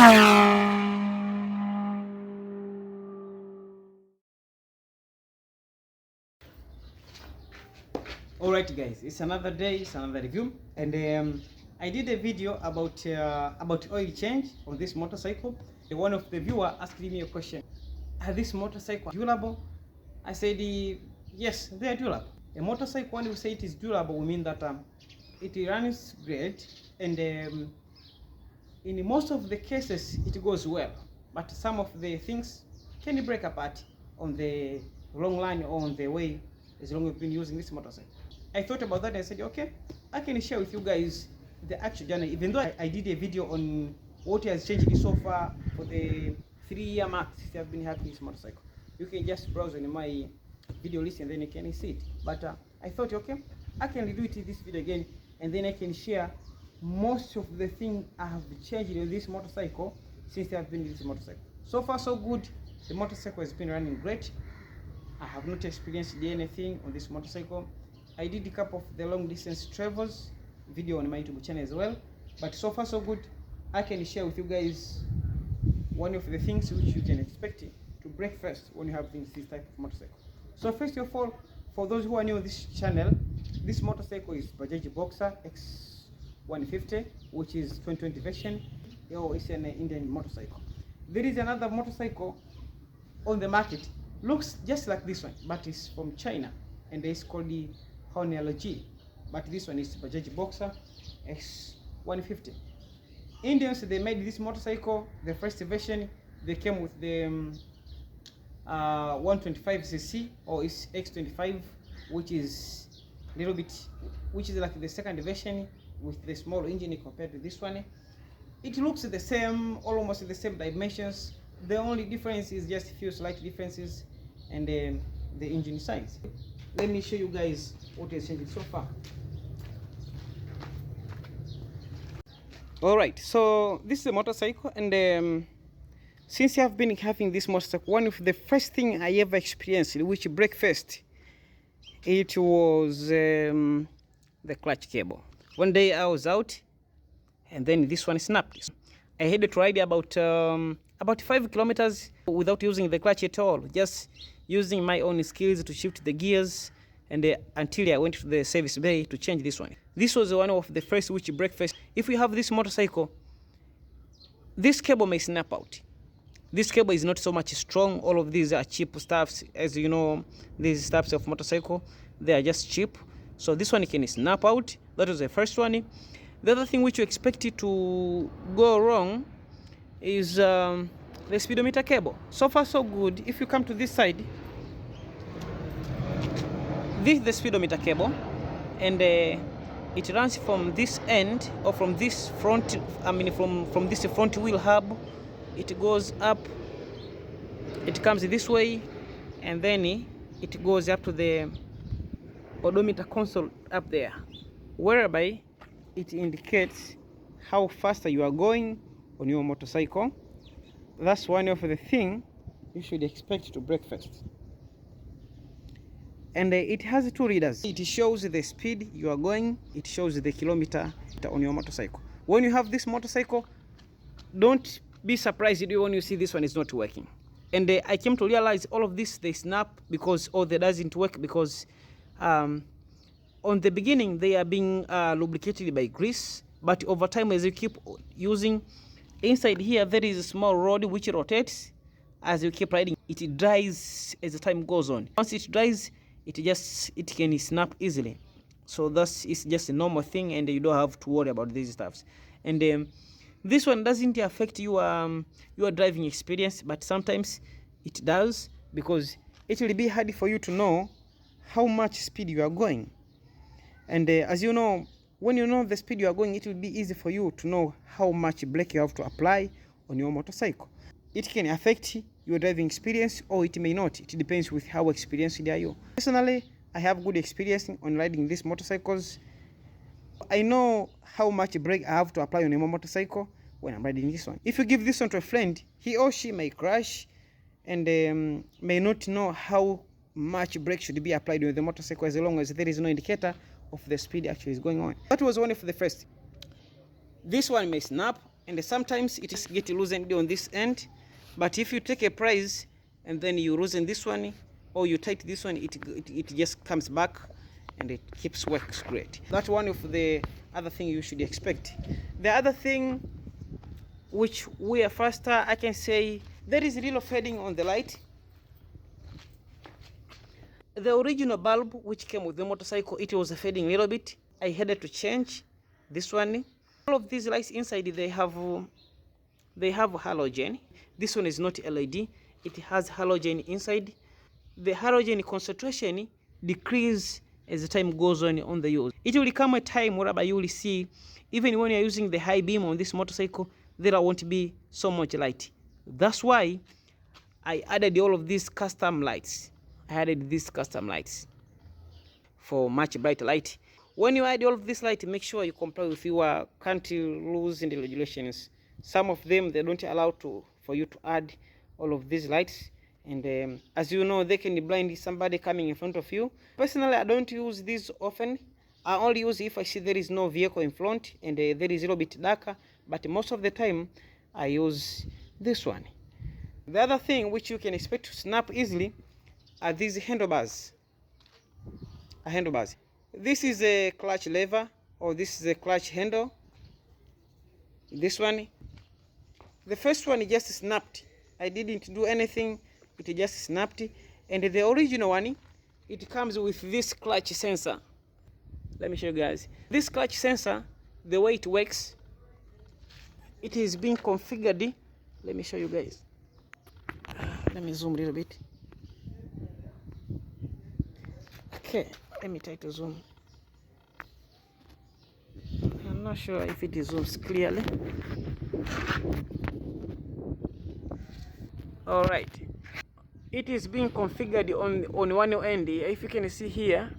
Alright guys, it's another day, it's another review, and I did a video about oil change on this motorcycle. One of the viewer asked me a question: are this motorcycle durable? I said yes, they are durable. A motorcycle, when we say it is durable, we mean that it runs great, and in most of the cases it goes well, but some of the things can break apart on the long line or on the way as long as we've been using this motorcycle. I thought about that and I said, okay, I can share with you guys the actual journey, even though I did a video on what has changed so far for the 3-year mark since I've been having this motorcycle. You can just browse on my video list and then you can see it. But I thought, okay, I can redo it in this video again, and then I can share most of the things I have changed in this motorcycle since I've been in this motorcycle. So far so good. The motorcycle has been running great. I have not experienced anything on this motorcycle. I did a couple of the long distance travels video on my YouTube channel as well, but so far so good. I can share with you guys one of the things which you can expect to break first when you have this type of motorcycle. So first of all, for those who are new on this channel, this motorcycle is Bajaj Boxer X150, which is 2020 version. It's an Indian motorcycle. There is another motorcycle on the market, looks just like this one, but it's from China, and it's called the Handlebar, but this one is Bajaj Boxer X150. Indians, they made this motorcycle, the first version. They came with the 125cc, or it's X25, which is like the second version with the small engine compared to this one. It looks the same, almost the same dimensions. The only difference is just a few slight differences, and the engine size. Let me show you guys what has changed so far. Alright, so this is a motorcycle, and since I've been having this motorcycle, one of the first thing I ever experienced which break first, it was the clutch cable. One day I was out, and then this one snapped. I had to ride about 5 kilometers without using the clutch at all, just using my own skills to shift the gears, and until I went to the service bay to change this one. This was one of the first which break first. If you have this motorcycle, this cable may snap out. This cable is not so much strong. All of these are cheap stuffs. As you know, these stuffs of motorcycle, they are just cheap. So this one can snap out. That was the first one. The other thing which you expect it to go wrong is the speedometer cable. So far so good. If you come to this side, this is the speedometer cable, and it runs from this end, or from this front, from this front wheel hub. It goes up, it comes this way, and then it goes up to the odometer console up there, whereby it indicates how fast you are going on your motorcycle. That's one of the things you should expect to break first. And it has 2 readers. It shows the speed you are going, it shows the kilometer on your motorcycle. When you have this motorcycle, don't be surprised when you see this one is not working. And I came to realize all of this, they snap because, or they doesn't work because on the beginning they are being lubricated by grease, but over time, as you keep using, inside here there is a small rod which rotates. As you keep riding, it dries as the time goes on. Once it dries, it can snap easily. So that's, it's just a normal thing, and you don't have to worry about these stuffs. And this one doesn't affect your driving experience, but sometimes it does, because it will be hard for you to know how much speed you are going. And as you know, when you know the speed you are going, it will be easy for you to know how much brake you have to apply on your motorcycle. It can affect your driving experience, or it may not. It depends with how experienced are you. Personally, I have good experience on riding these motorcycles. I know how much brake I have to apply on a motorcycle when I'm riding this one. If you give this one to a friend, he or she may crash and may not know how much brake should be applied on the motorcycle, as long as there is no indicator of the speed actually is going on. That was one of the first. This one may snap, and sometimes it is get loosened on this end. But if you take a price and then you loosen this one or you tighten this one, it just comes back and it keeps works great. That's one of the other thing you should expect. The other thing which we are faster, I can say there is little fading on the light. The original bulb which came with the motorcycle, it was fading a little bit. I had to change this one. All of these lights inside, they have halogen. This one is not LED, it has halogen inside. The halogen concentration decrease as the time goes on the use. It will come a time whereby you will see, even when you're using the high beam on this motorcycle, there won't be so much light. That's why I added all of these custom lights. I added these custom lights for much brighter light. When you add all of this light, make sure you comply with your country rules and regulations. Some of them, they don't allow for you to add all of these lights, and as you know, they can blind somebody coming in front of you. Personally, I don't use these often. I only use if I see there is no vehicle in front and there is a little bit darker, but most of the time I use this one. The other thing which you can expect to snap easily are these handlebars. This is a clutch lever, or this is a clutch handle. This one, the first one just snapped. I didn't do anything, it just snapped. And the original one, it comes with this clutch sensor. Let me show you guys. This clutch sensor, the way it works, it is being configured. Let me show you guys. Let me zoom a little bit. Okay, let me try to zoom. I'm not sure if it zooms clearly. All right, it is being configured on one end. If you can see here,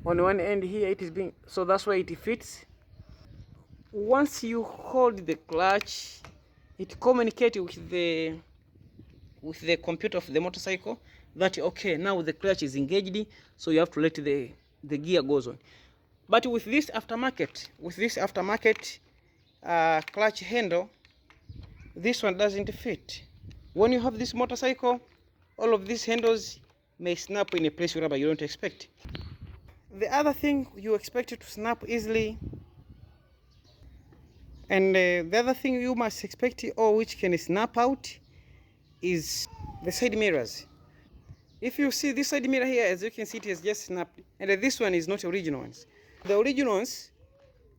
on one end here, it is being, so that's why it fits. Once you hold the clutch, it communicates with the computer of the motorcycle that okay, now the clutch is engaged, so you have to let the gear goes on. But with this aftermarket clutch handle, this one doesn't fit. When you have this motorcycle, all of these handles may snap in a place wherever you don't expect. The other thing you expect it to snap easily, and the other thing you must expect, or which can snap out, is the side mirrors. If you see this side mirror here, as you can see, it has just snapped, and this one is not original ones. The original ones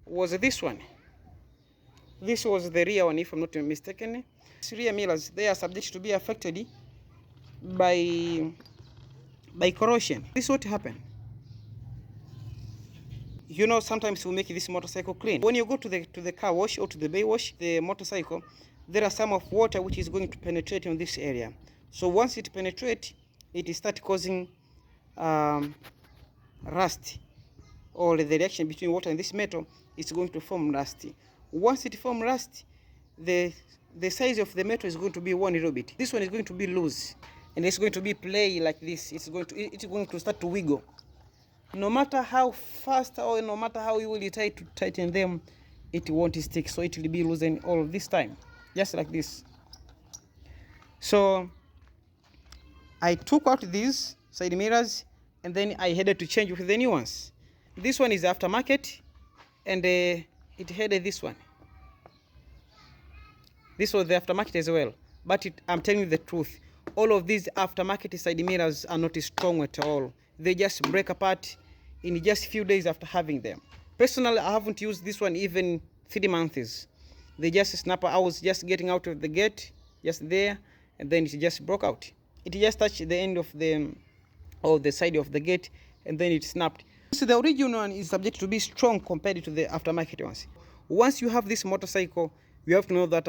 was this one. This was the rear one, if I'm not mistaken. These rear mirrors, they are subject to be affected by corrosion. This is what happened. You know, sometimes we make this motorcycle clean. When you go to the car wash or to the bay wash the motorcycle, there are some of water which is going to penetrate in this area. So once it penetrates, it starts causing rust, or the reaction between water and this metal is going to form rust. Once it forms rust, the size of the metal is going to be one little bit. This one is going to be loose, and it's going to be play like this. It's going to start to wiggle. No matter how fast or no matter how you will try to tighten them, it won't stick. So it will be loosened all this time, just like this. So I took out these side mirrors, and then I had to change with the new ones. This one is aftermarket, and it had this one. This was the aftermarket as well. But I'm telling you the truth, all of these aftermarket side mirrors are not strong at all. They just break apart in just a few days after having them. Personally, I haven't used this one even 3 months. They just snap. I was just getting out of the gate, just there, and then it just broke out. It just touched the end of the side of the gate, and then it snapped. So the original one is subject to be strong compared to the aftermarket ones. Once you have this motorcycle, you have to know that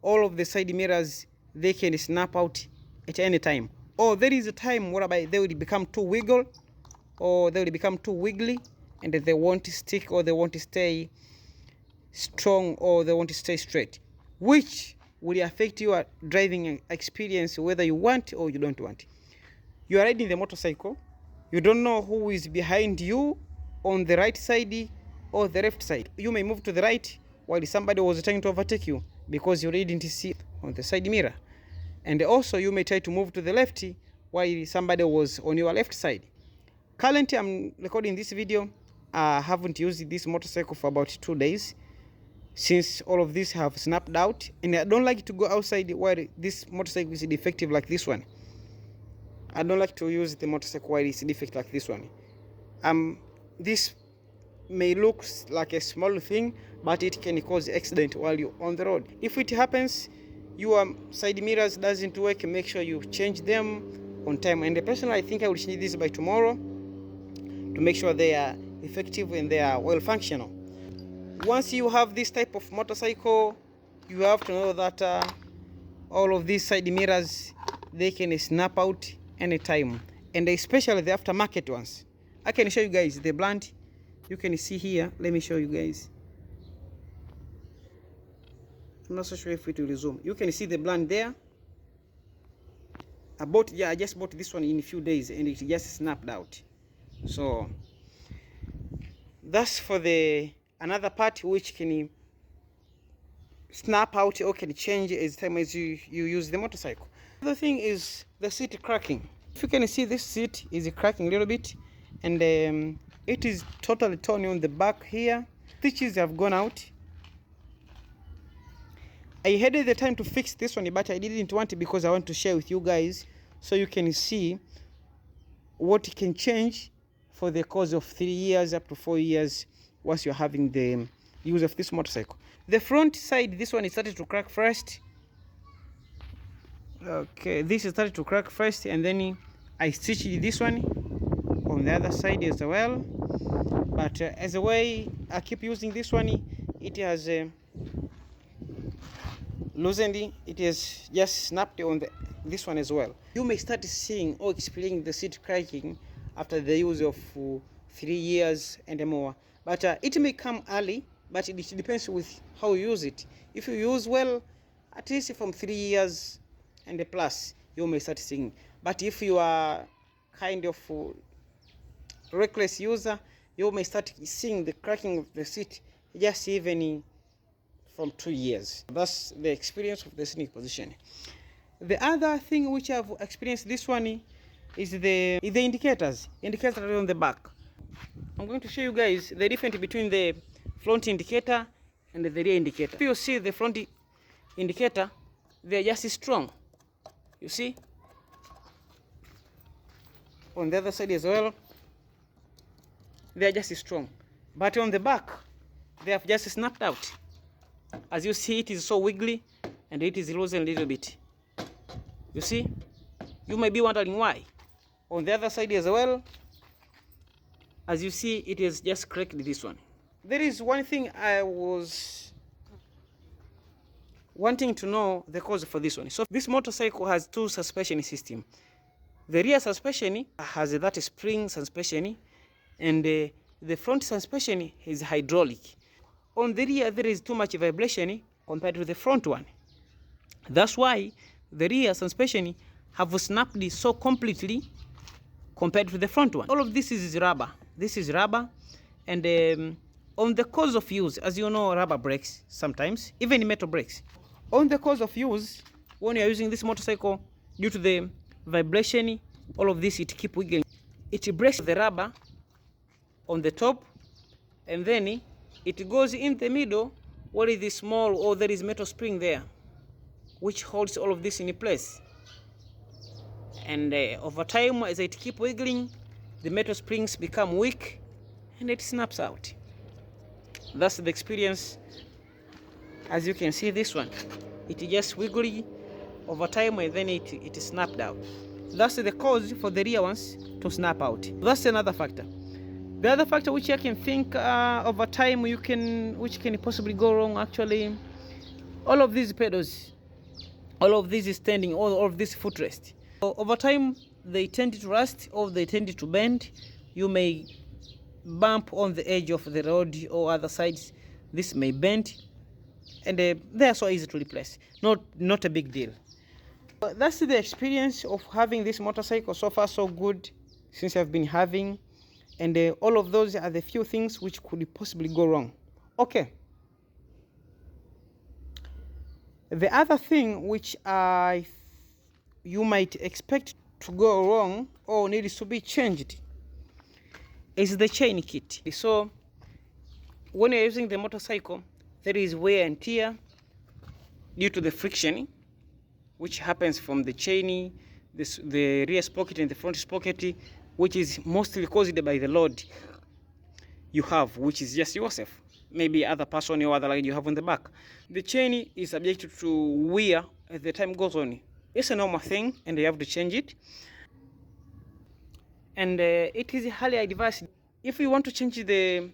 all of the side mirrors, they can snap out at any time. Or there is a time whereby they will become too wiggle, or they will become too wiggly, and they won't stick, or they won't stay strong, or they won't stay straight, which will affect your driving experience, whether you want or you don't want. You are riding the motorcycle, you don't know who is behind you on the right side or the left side. You may move to the right while somebody was trying to overtake you because you really didn't see on the side mirror. And also you may try to move to the left while somebody was on your left side. Currently I'm recording this video. I haven't used this motorcycle for about 2 days since all of these have snapped out, and I don't like to go outside while this motorcycle is defective like this one. I don't like to use the motorcycle while it's defective like this one. This may look like a small thing, but it can cause accident while you're on the road. If it happens, your side mirrors doesn't work, make sure you change them on time. And personally, I think I will change this by tomorrow to make sure they are effective and they are well functional. Once you have this type of motorcycle, you have to know that all of these side mirrors, they can snap out anytime, and especially the aftermarket ones. I can show you guys the brand. You can see here. Let me show you guys. I'm not so sure if it will zoom. You can see the brand there. I just bought this one in a few days and it just snapped out. So that's for the another part which can snap out or can change as time as you use the motorcycle. The thing is the seat cracking. If you can see, this seat is cracking a little bit, and it is totally torn on the back here. Stitches have gone out. I had the time to fix this one, but I didn't want it because I want to share with you guys so you can see what it can change for the course of 3 years up to 4 years once you're having the use of this motorcycle. The front side, this one is started to crack first. Okay, this is started to crack first, and then I stitched this one on the other side as well. But as a way I keep using this one, it has loosened. It has just snapped on this one as well. You may start seeing or experiencing the seat cracking after the use of 3 years and more. But it may come early, but it depends with how you use it. If you use well, at least from 3 years and plus, you may start seeing. But if you are kind of reckless user, you may start seeing the cracking of the seat just even from 2 years. That's the experience of the sitting position. The other thing which I've experienced this one is the indicators on the back. I'm going to show you guys the difference between the front indicator and the rear indicator. If you see the front indicator, they're just strong. You see? On the other side as well, they're just strong. But on the back, they have just snapped out. As you see, it is so wiggly and it is loosened a little bit. You see? You may be wondering why. On the other side as well, as you see, it is just cracked this one. There is one thing I was wanting to know the cause for this one. So this motorcycle has 2 suspension systems. The rear suspension has that spring suspension, and the front suspension is hydraulic. On the rear, there is too much vibration compared to the front one. That's why the rear suspension have snapped so completely compared to the front one. All of this is rubber. This is rubber, and on the course of use, as you know, rubber breaks sometimes, even metal breaks. On the course of use, when you are using this motorcycle, due to the vibration, all of this, it keep wiggling. It breaks the rubber on the top, and then it goes in the middle where it is small, or there is metal spring there, which holds all of this in place. And over time, as it keep wiggling, the metal springs become weak and it snaps out. That's the experience. As you can see, this one, it just wiggly over time and then it snapped out. That's the cause for the rear ones to snap out. That's another factor. The other factor which I can think over time which can possibly go wrong, actually, all of these pedals, all of this is standing, all of this footrest. So over time, they tend to rust or they tend to bend. You may bump on the edge of the road or other sides. This may bend, and they are so easy to replace. Not a big deal. But that's the experience of having this motorcycle. So far so good since I've been having, and all of those are the few things which could possibly go wrong. Okay, The other thing which you might expect to go wrong or needs to be changed is the chain kit. So when you're using the motorcycle, there is wear and tear due to the friction which happens from the chain, the rear sprocket and the front sprocket, which is mostly caused by the load you have, which is just yourself, maybe other person or other luggage you have on the back. The chain is subjected to wear as the time goes on. It's a normal thing and you have to change it. And it is highly advised, if you want to change the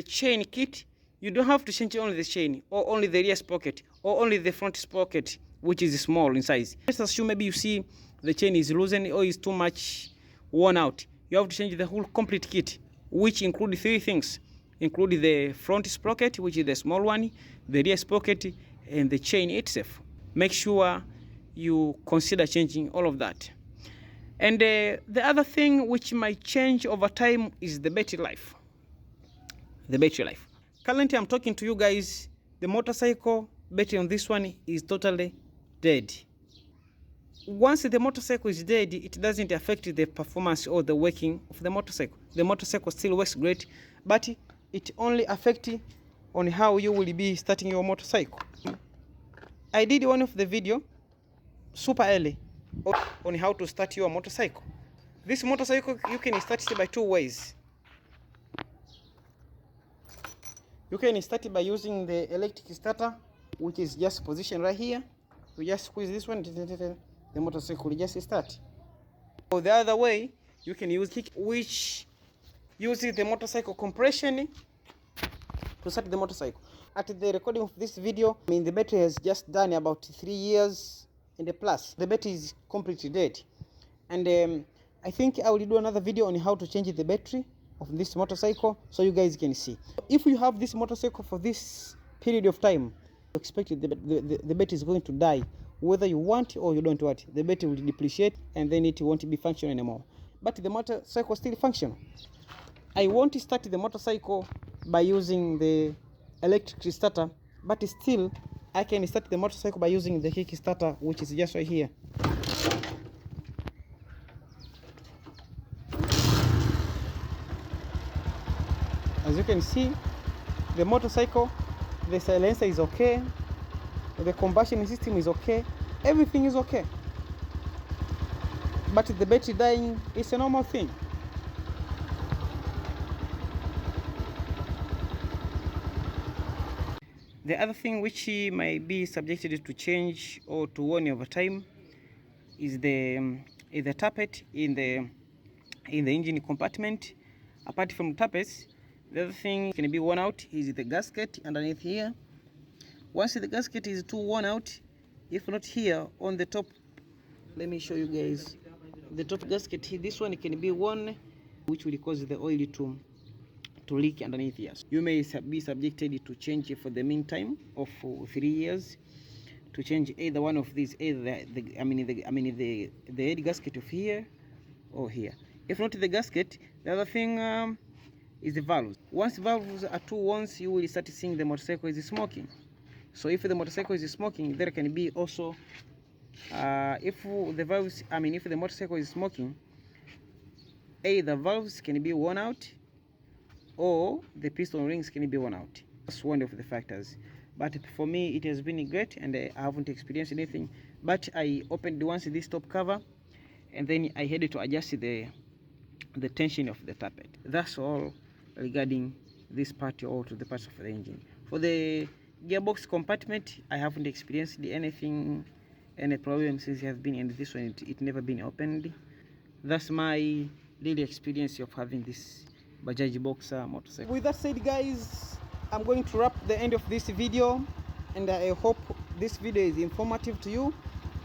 chain kit, you don't have to change only the chain or only the rear sprocket or only the front sprocket, which is small in size. Let's assume maybe you see the chain is loosened or is too much worn out. You have to change the whole complete kit, which include three things. Include the front sprocket, which is the small one, the rear sprocket, and the chain itself. Make sure you consider changing all of that. And the other thing which might change over time is the battery life. The battery life. Currently, I'm talking to you guys, the motorcycle battery on this one is totally dead. Once the motorcycle is dead, it doesn't affect the performance or the working of the motorcycle. The motorcycle still works great, but it only affects on how you will be starting your motorcycle. I did one of the video super early on how to start your motorcycle. This motorcycle, you can start it by two ways. You can start it by using the electric starter, which is just positioned right here. You just squeeze this one, the motorcycle will just start. Or the other way, you can use kick, which uses the motorcycle compression to start the motorcycle. At the recording of this video, the battery has just done about 3 years and a plus. The battery is completely dead. And I think I will do another video on how to change the battery of this motorcycle so you guys can see. If you have this motorcycle for this period of time, expect the battery is going to die. Whether you want or you don't want, the battery will depreciate and then it won't be functional anymore. But the motorcycle still functional. I want to start the motorcycle by using the electric starter, but still I can start the motorcycle by using the kick starter, which is just right here. As you can see, the motorcycle, the silencer is okay, the combustion system is okay, everything is okay. But the battery dying is a normal thing. The other thing which might be subjected to change or to worn over time is the tappet in the engine compartment. Apart from tappets, the other thing can be worn out is the gasket underneath here. Once the gasket is too worn out, if not here on the top, let me show you guys the top gasket. This one can be worn, which will cause the oil to leak underneath here. You may be subjected to change for the meantime of 3 years to change either one of these, either the head gasket of here or here. If not the gasket, the other thing is the valves. Once valves are too worn, you will start seeing the motorcycle is smoking. So if the motorcycle is smoking, there can be also if the motorcycle is smoking, either valves can be worn out or the piston rings can be worn out. That's one of the factors. But for me, it has been great and I haven't experienced anything. But I opened once this top cover and then I had to adjust the tension of the tappet. That's all regarding this part or to the parts of the engine. For the gearbox compartment, I haven't experienced anything, any problem since I have been in this one. It never been opened. That's my daily experience of having this Bajaj Boxer motorcycle. With that said, guys, I'm going to wrap the end of this video, and I hope this video is informative to you.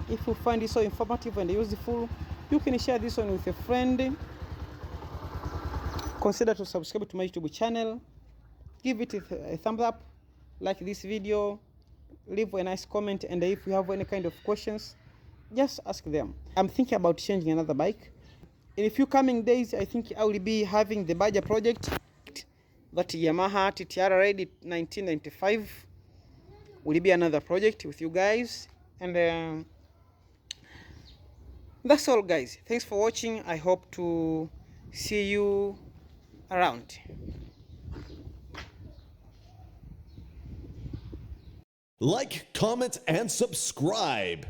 If you find it so informative and useful, you can share this one with a friend. Consider to subscribe to my YouTube channel. Give it a thumbs up, like this video, leave a nice comment, and if you have any kind of questions, just ask them. I'm thinking about changing another bike. In a few coming days, I think I will be having the Bajaj project, that Yamaha TTR Raid 1995, will be another project with you guys. And that's all, guys. Thanks for watching. I hope to see you around. Like, comment, and subscribe.